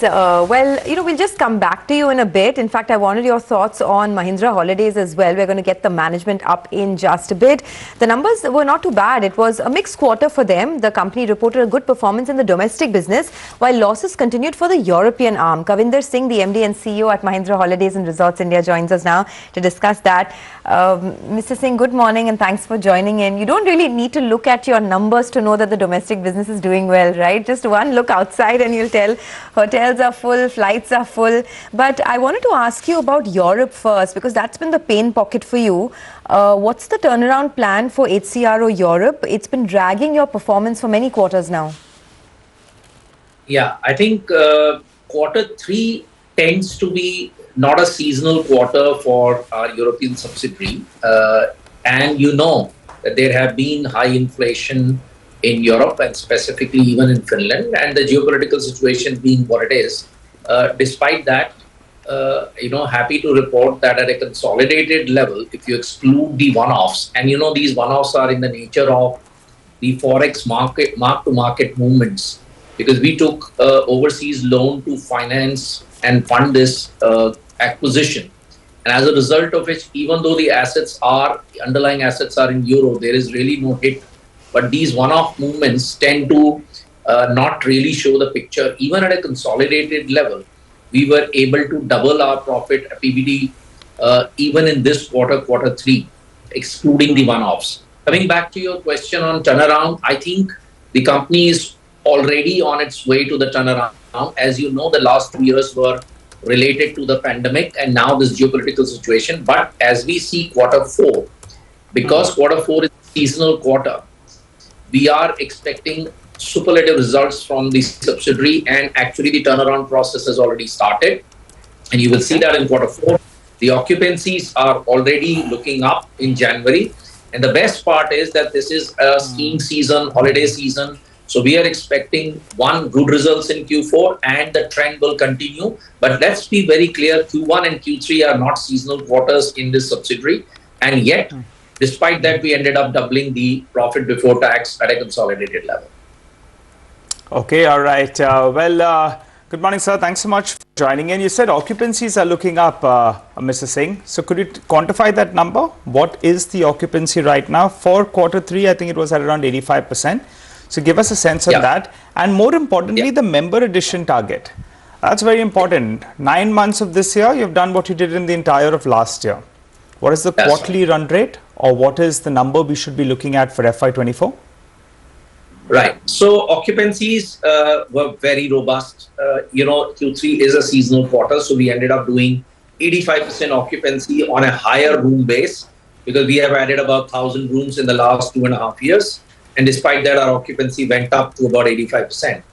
We'll just come back to you in a bit. In fact, I wanted your thoughts on Mahindra Holidays as well. We're going to get the management up in just a bit. The numbers were not too bad. It was a mixed quarter for them. The company reported a good performance in the domestic business, while losses continued for the European arm. Kavinder Singh, the MD and CEO at Mahindra Holidays and Resorts India, joins us now to discuss that. Mr. Singh, good morning and thanks for joining in. You don't really need to look at your numbers to know that the domestic business is doing well, right? Just one look outside and you'll tell hotels are full, flights are full. But I wanted to ask you about Europe first, because that's been the pain pocket for you. What's the turnaround plan for HCRO Europe? It's been dragging your performance for many quarters now. Yeah, I think Q3 tends to be not a seasonal quarter for our European subsidiary. And you know that there have been high inflation in Europe and specifically even in Finland, and the geopolitical situation being what it is. Despite that, happy to report that at a consolidated level, if you exclude the one-offs, and these one-offs are in the nature of the forex mark-to-market movements, because we took overseas loan to finance and fund this acquisition. And as a result of which, even though the underlying assets are in euro, there is really no hit. But these one-off movements tend to not really show the picture. Even at a consolidated level, we were able to double our profit PBT even in this Q3, excluding the one-offs. Coming back to your question on turnaround, I think the company is already on its way to the turnaround. As you know, the last 2 years were related to the pandemic and now this geopolitical situation. But as we see Q4, because Q4 is a seasonal quarter, we are expecting superlative results from the subsidiary, and actually the turnaround process has already started. And you will see that in Q4. The occupancies are already looking up in January. And the best part is that this is a skiing season, holiday season. So we are expecting good results in Q4 and the trend will continue. But let's be very clear, Q1 and Q3 are not seasonal quarters in this subsidiary. And yet, despite that, we ended up doubling the profit before tax at a consolidated level. Okay, all right. Good morning, sir. Thanks so much for joining in. You said occupancies are looking up, Mr. Singh. So could you quantify that number? What is the occupancy right now? For Q3, I think it was at around 85%. So give us a sense of that. And more importantly, the member addition target. That's very important. 9 months of this year, you've done what you did in the entire of last year. What is the quarterly run rate, or what is the number we should be looking at for FY24? Right. So occupancies were very robust. Q3 is a seasonal quarter, so we ended up doing 85% occupancy on a higher room base, because we have added about 1,000 rooms in the last 2.5 years. And despite that, our occupancy went up to about 85%.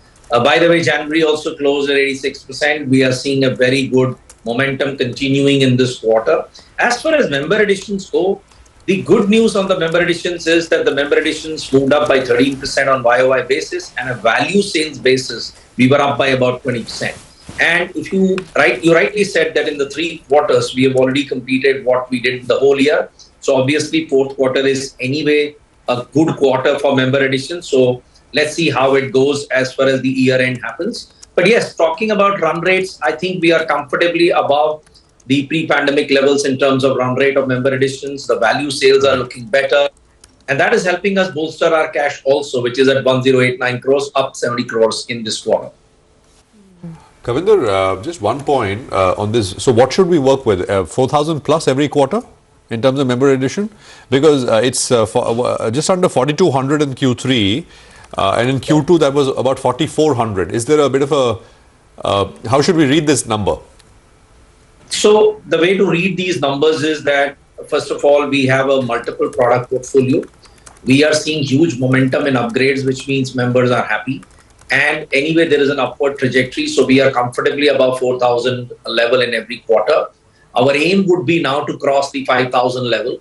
By the way, January also closed at 86%. We are seeing a very good momentum continuing in this quarter. As far as member additions go, the good news on the member additions is that the member additions moved up by 13% on YOY basis, and a value sales basis, we were up by about 20%. And if you rightly said that in the 3 quarters, we have already completed what we did the whole year. So obviously, Q4 is anyway a good quarter for member additions. So let's see how it goes as far as the year end happens. But yes, talking about run rates, I think we are comfortably above the pre-pandemic levels in terms of run rate of member additions. The value sales are looking better. And that is helping us bolster our cash also, which is at 1089 crores, up 70 crores in this quarter. Kavinder, just one point on this. So what should we work with? 4,000 plus every quarter in terms of member addition? Because it's just under 4,200 in Q3. And in Q2, that was about 4,400. Is there a bit of a... how should we read this number? So the way to read these numbers is that, first of all, we have a multiple product portfolio. We are seeing huge momentum in upgrades, which means members are happy. And anyway, there is an upward trajectory. So we are comfortably above 4,000 level in every quarter. Our aim would be now to cross the 5,000 level,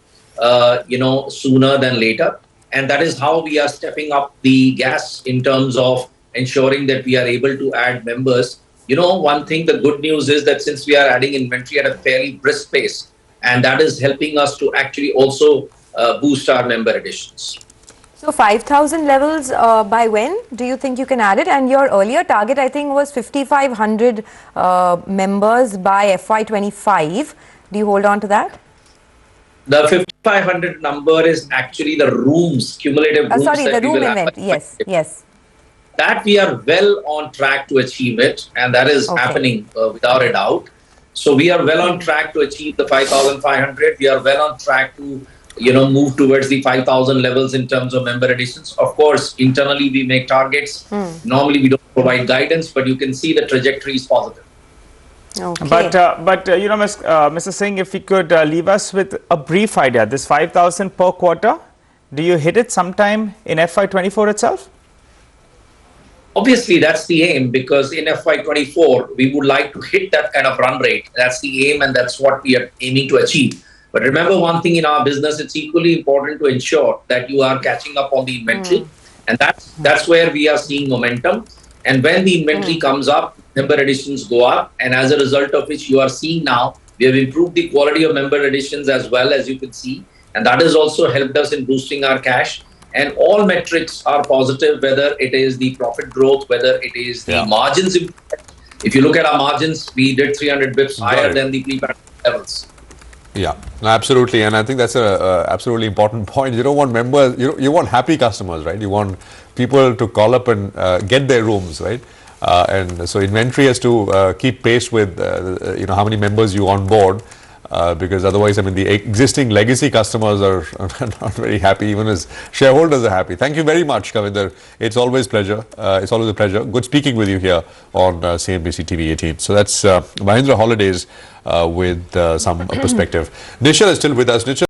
sooner than later. And that is how we are stepping up the gas in terms of ensuring that we are able to add members. One thing, the good news is that since we are adding inventory at a fairly brisk pace, and that is helping us to actually also boost our member additions. So 5,000 levels, by when do you think you can add it? And your earlier target, I think, was 5,500 members by FY25. Do you hold on to that? The 5,500 number is actually the rooms, cumulative rooms Sorry, that the we room will have. event. Yes, yes. That we are well on track to achieve it, and that is happening without a doubt. So we are well on track to achieve the 5,500. We are well on track to, move towards the 5,000 levels in terms of member additions. Of course, internally we make targets. Normally we don't provide guidance, but you can see the trajectory is positive. Okay. But Mr. Singh, if you could leave us with a brief idea, this 5,000 per quarter, do you hit it sometime in FY24 itself? Obviously, that's the aim, because in FY24, we would like to hit that kind of run rate. That's the aim, and that's what we are aiming to achieve. But remember one thing in our business, it's equally important to ensure that you are catching up on the inventory. And that's where we are seeing momentum. And when the inventory comes up, member additions go up. And as a result of which you are seeing now, we have improved the quality of member additions as well, as you can see. And that has also helped us in boosting our cash. And all metrics are positive, whether it is the profit growth, whether it is the margins. If you look at our margins, we did 300 bips higher than the pre-pandemic levels. Yeah, absolutely. And I think that's a absolutely important point. You don't want members, you want happy customers, right? You want people to call up and get their rooms, right? And so inventory has to keep pace with, how many members you onboard. Because otherwise, I mean, the existing legacy customers are not very happy, even as shareholders are happy. Thank you very much, Kavinder. It's always pleasure. It's always a pleasure. Good speaking with you here on CNBC TV 18. So that's Mahindra Holidays with some perspective. Nishal is still with us. Nishal.